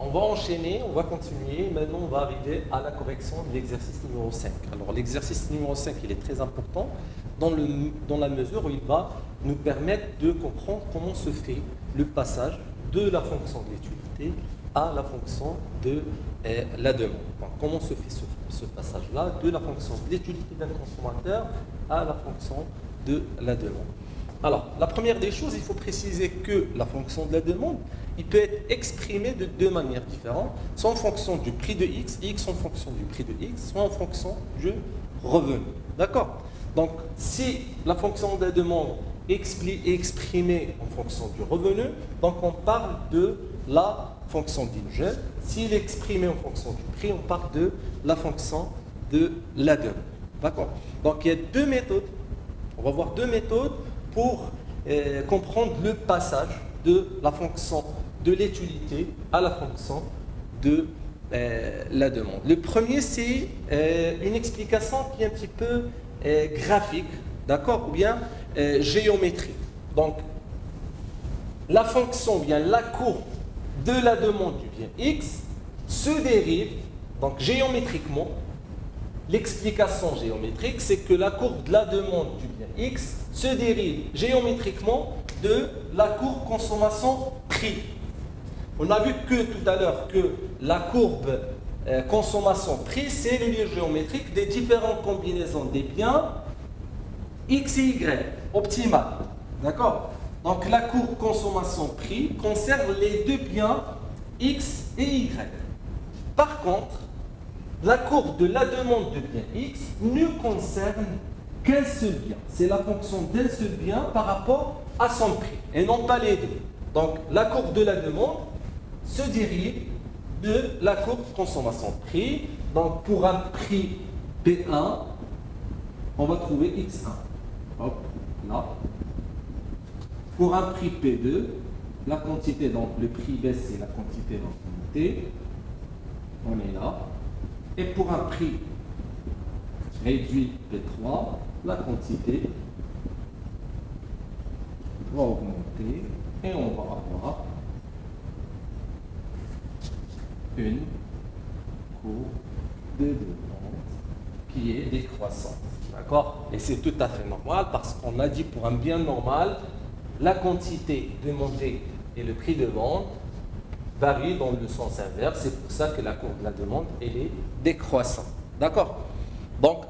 on va enchaîner, on va continuer. Maintenant, on va arriver à la correction de l'exercice numéro 5. Alors, l'exercice numéro 5, il est très important dans la mesure où il va nous permettre de comprendre comment se fait le passage de la fonction de l'utilité à la fonction de la demande. Donc, comment se fait ce passage-là de la fonction de l'utilité d'un consommateur à la fonction de la demande. Alors, la première des choses, il faut préciser que la fonction de la demande, il peut être exprimé de deux manières différentes, soit en fonction du prix de X, X en fonction du prix de X, soit en fonction du revenu. D'accord? Donc, si la fonction de la demande est exprimée en fonction du revenu, donc on parle de la fonction d'Ingen. S'il est exprimé en fonction du prix, on parle de la fonction de la demande. D'accord? Donc, il y a deux méthodes. On va voir deux méthodes pour comprendre le passage de la fonction de l'utilité à la fonction de la demande. Le premier, c'est une explication qui est un petit peu graphique, d'accord, ou bien géométrique. Donc, la fonction, ou bien la courbe de la demande du bien X se dérive, donc géométriquement, l'explication géométrique, c'est que la courbe de la demande du bien X se dérive géométriquement de la courbe consommation-prix. On a vu que tout à l'heure que la courbe consommation-prix, c'est le lieu géométrique des différentes combinaisons des biens X et Y, optimales. D'accord? Donc la courbe consommation-prix concerne les deux biens X et Y. Par contre, la courbe de la demande de bien X ne concerne qu'un seul bien. C'est la fonction d'un seul bien par rapport à son prix, et non pas les deux. Donc, la courbe de la demande se dérive de la courbe consommation-prix. Donc, pour un prix P1, on va trouver X1. Hop, là. Pour un prix P2, la quantité, donc le prix baisse, c'est la quantité va augmenter. On est là. Et pour un prix réduit P3, la quantité va augmenter et on va avoir une courbe de demande qui est décroissante. D'accord? Et c'est tout à fait normal parce qu'on a dit pour un bien normal, la quantité demandée et le prix de vente varie dans le sens inverse. C'est pour ça que la courbe de la demande elle est décroissante. D'accord? Donc,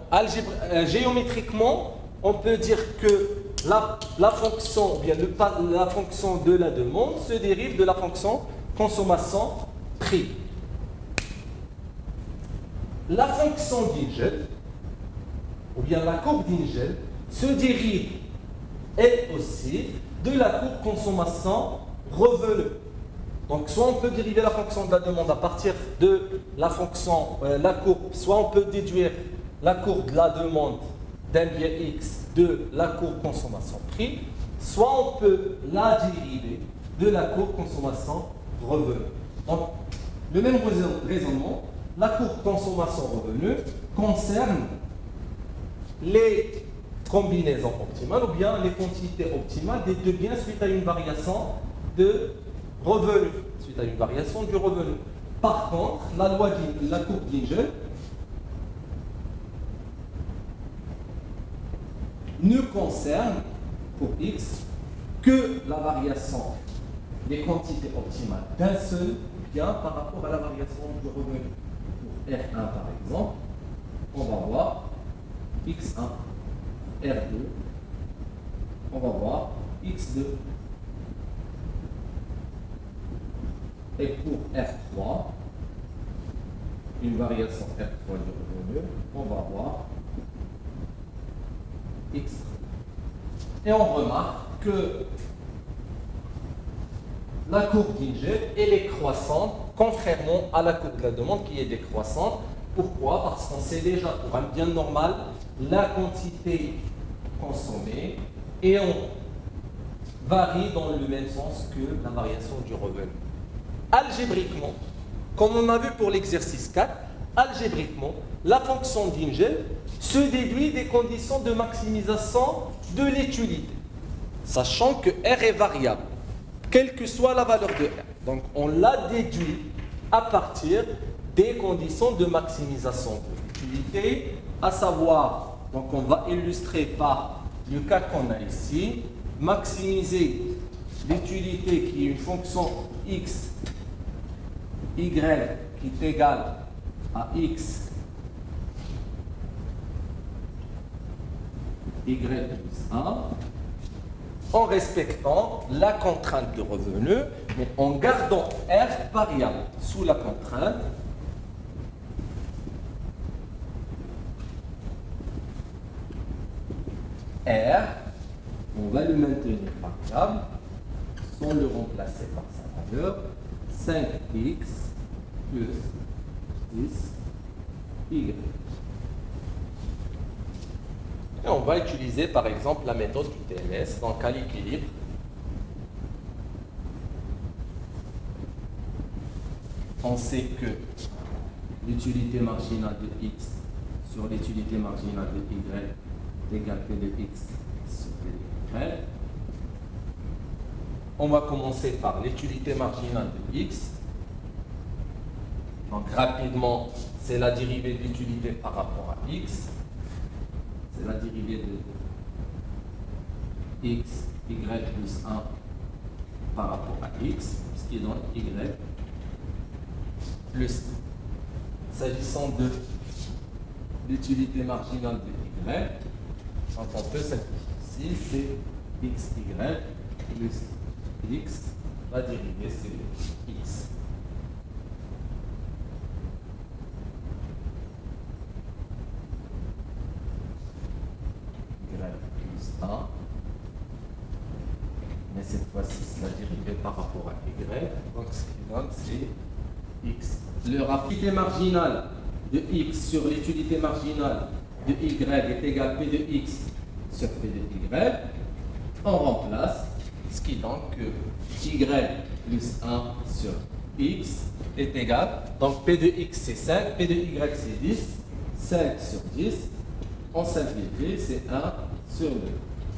géométriquement, on peut dire que la fonction, bien la fonction de la demande se dérive de la fonction consommation-prix. La fonction d'Ingen, ou bien la courbe d'Ingen, se dérive elle aussi de la courbe consommation-revenu. Donc, soit on peut dériver la fonction de la demande à partir de la fonction, la courbe, soit on peut déduire la courbe de la demande d'un bien X de la courbe consommation-prix, soit on peut la dériver de la courbe consommation-revenu. Donc, le même raisonnement, la courbe consommation-revenu concerne les combinaisons optimales ou bien les quantités optimales des deux biens suite à une variation de revenu, suite à une variation du revenu. Par contre, la loi de la courbe d'Ingen ne concerne pour X que la variation des quantités optimales d'un seul bien par rapport à la variation du revenu. Pour R1 par exemple, on va voir X1, R2, on va voir X2. Et pour R3, une variation R3 du revenu, on va voir X. Et on remarque que la courbe d'Ingen, elle est croissante, contrairement à la courbe de la demande qui est décroissante. Pourquoi? Parce qu'on sait déjà pour un bien normal la quantité consommée et on varie dans le même sens que la variation du revenu. Algébriquement, comme on a vu pour l'exercice 4, algébriquement, la fonction d'Ingen se déduit des conditions de maximisation de l'utilité, sachant que R est variable, quelle que soit la valeur de R. Donc on l'a déduit à partir des conditions de maximisation de l'utilité, à savoir, donc on va illustrer par le cas qu'on a ici, maximiser l'utilité qui est une fonction x, y qui est égale à x, y plus 1, en respectant la contrainte de revenu, mais en gardant R variable sous la contrainte. R, on va le maintenir variable sans le remplacer par sa valeur, 5x plus 10y. Et on va utiliser par exemple la méthode du TLS, donc à l'équilibre. On sait que l'utilité marginale de x sur l'utilité marginale de y est égale P de x sur P de y. On va commencer par l'utilité marginale de x. Donc rapidement, c'est la dérivée de l'utilité par rapport à x. C'est la dérivée de x, y plus 1 par rapport à x, ce qui est dans y plus 1. S'agissant de l'utilité marginale de y, donc on peut simplifier ici, c'est xy plus x, la dérivée c'est x. Plus 1, mais cette fois-ci c'est la dérivée par rapport à y, donc ce qui donne c'est x. Le rapidité marginale de x sur l'utilité marginale de y est égale P de x sur P de y. On remplace, ce qui donne que y plus 1 sur x est égal, donc P de x c'est 5, P de y c'est 10, 5 sur 10, on simplifie, c'est 1 sur 2.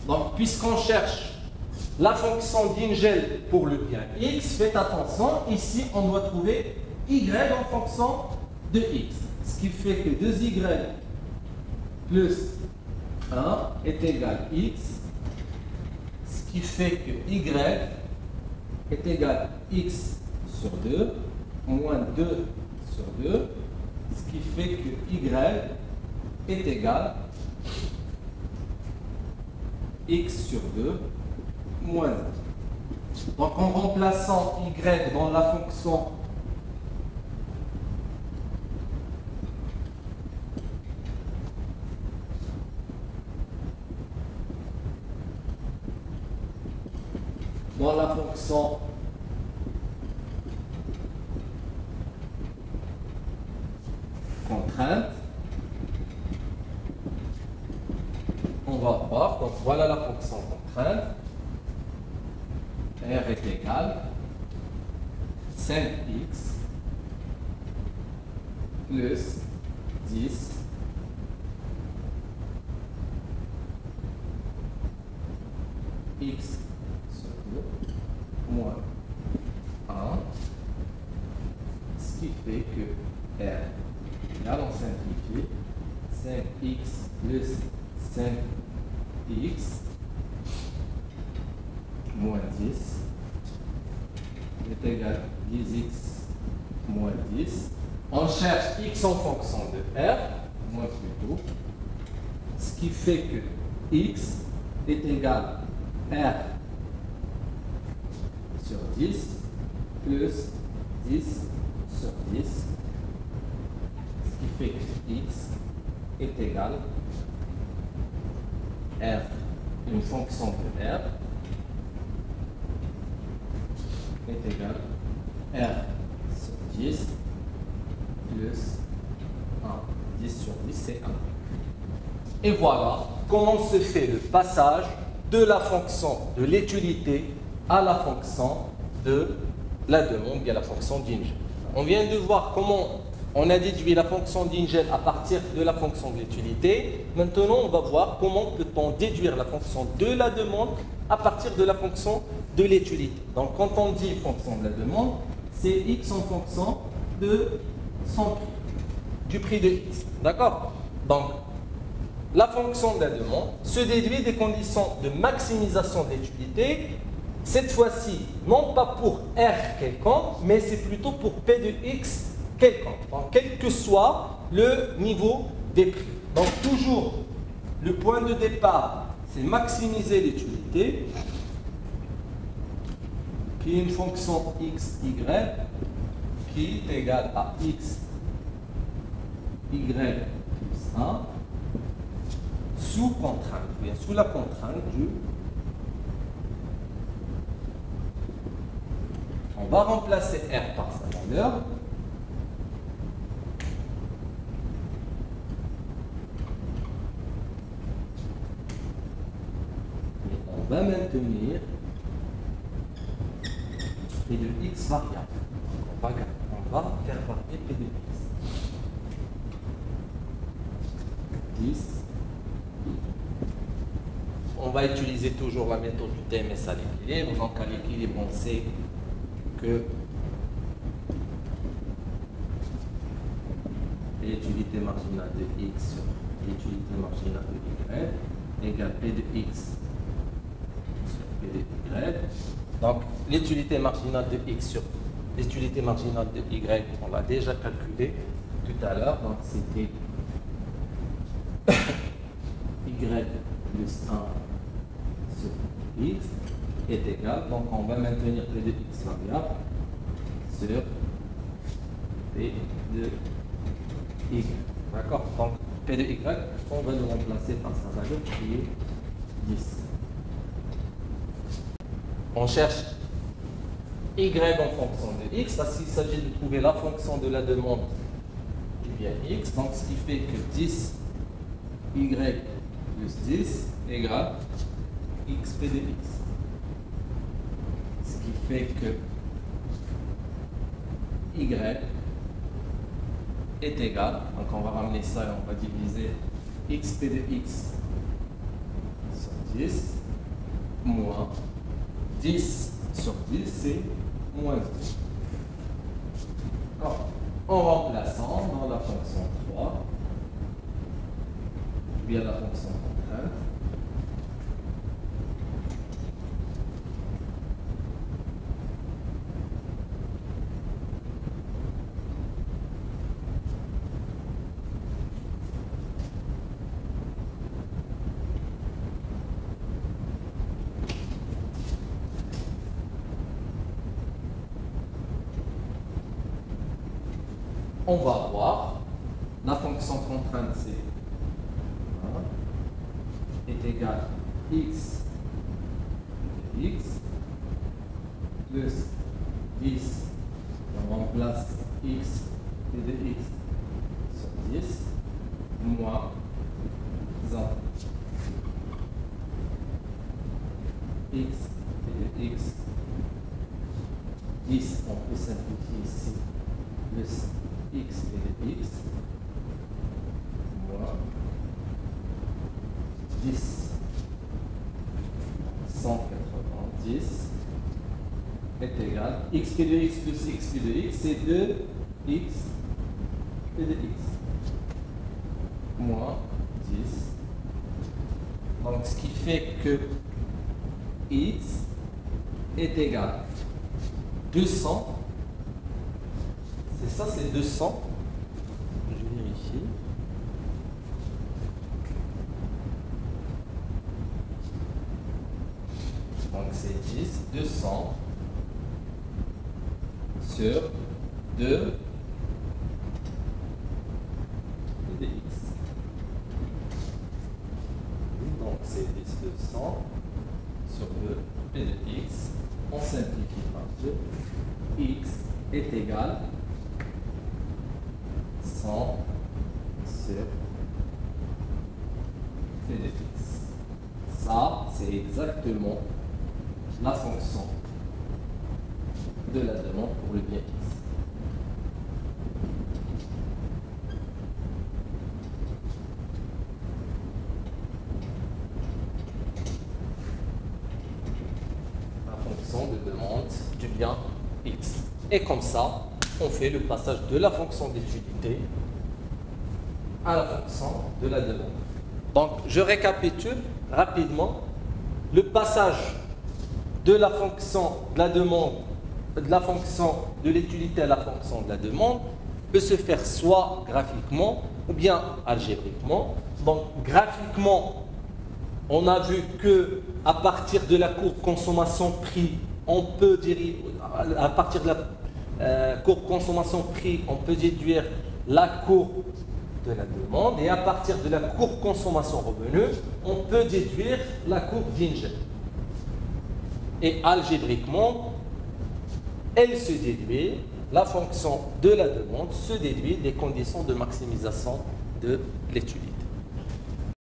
Donc, puisqu'on cherche la fonction d'Ingel pour le bien x, faites attention, ici, on doit trouver y en fonction de x. Ce qui fait que 2y plus 1 est égal à x, ce qui fait que y est égal à x sur 2, moins 2 sur 2, ce qui fait que y est égal à x sur 2 moins 1. Donc en remplaçant y dans la fonction contrainte, on va voir, donc voilà la fonction contrainte, R est égal 5x plus 10 x sur 2 moins 1, ce qui fait que R, là on simplifie, 5x plus 5x moins 10 est égal à 10x moins 10. On cherche x en fonction de R, moins plutôt, ce qui fait que x est égal à R sur 10 plus 10 sur 10, ce qui fait que x est égal à R, une fonction de R, est égal à R sur 10 plus 1. 10 sur 10, c'est 1. Et voilà comment se fait le passage de la fonction de l'utilité à la fonction de la demande, bien la fonction d'Ingel. On vient de voir comment on a déduit la fonction d'Ingel à partir de la fonction de l'utilité. Maintenant, on va voir comment peut-on déduire la fonction de la demande à partir de la fonction de l'utilité. Donc, quand on dit fonction de la demande, c'est x en fonction de son prix, du prix de X. D'accord? Donc, la fonction de la demande se déduit des conditions de maximisation de l'utilité, cette fois-ci, non pas pour R quelconque, mais c'est plutôt pour P de X quelconque, donc quel que soit le niveau des prix. Donc toujours, le point de départ, c'est maximiser l'utilité, qui est une fonction x, y, qui est égale à x, y plus 1, sous contrainte, bien sous la contrainte du... On va remplacer R par sa valeur. Et on va maintenir P de X variable. On va faire varier P de X. 10. On va utiliser toujours la méthode du TMS à l'équilibre. Donc à l'équilibre, on sait que l'utilité marginale de X sur l'utilité marginale de Y égale P de X sur P de Y. Donc l'utilité marginale de X sur l'utilité marginale de Y, on l'a déjà calculé tout à l'heure. Donc c'était Y plus 1 sur X est égal, donc on va maintenir P de X variable sur P de Y. D'accord? Donc P de Y, on va le remplacer par sa valeur qui est 10. On cherche Y en fonction de X, parce qu'il s'agit de trouver la fonction de la demande du bien X. Donc ce qui fait que 10 Y plus 10 égale XP de X. Ce qui fait que Y est égal, donc on va ramener ça et on va diviser XP de X sur 10 moins 10 sur 10, c'est moins 10. Alors, en remplaçant dans la fonction 3, via la fonction contrainte, on va voir la fonction contrainte, c'est est égal à x de x plus 10, on remplace x de x sur 10 moins 1 x de x 10, on peut simplifier ici, plus x de x moins 10 190 est égal x de x plus x de x, c'est 2x de x moins 10. Donc ce qui fait que x est égal à 200. C'est ça, c'est 200. Je vérifie. Donc c'est 10, 200 sur 2 de x. Donc c'est 10, 200 sur 2 p de x. On simplifie par 2. X est égal 100 sur p de x. Ça, c'est exactement la fonction de la demande pour le bien x. La fonction de demande du bien x. Et comme ça, on fait le passage de la fonction d'utilité à la fonction de la demande. Donc, je récapitule rapidement. Le passage de la fonction de la demande, de la fonction de l'utilité à la fonction de la demande, peut se faire soit graphiquement ou bien algébriquement. Donc, graphiquement, on a vu que à partir de la courbe consommation-prix, on peut dériver, à partir de la courbe consommation-prix, on peut déduire la courbe de la demande, et à partir de la courbe consommation-revenu, on peut déduire la courbe d'Inger. Et algébriquement, elle se déduit, la fonction de la demande se déduit des conditions de maximisation de l'utilité.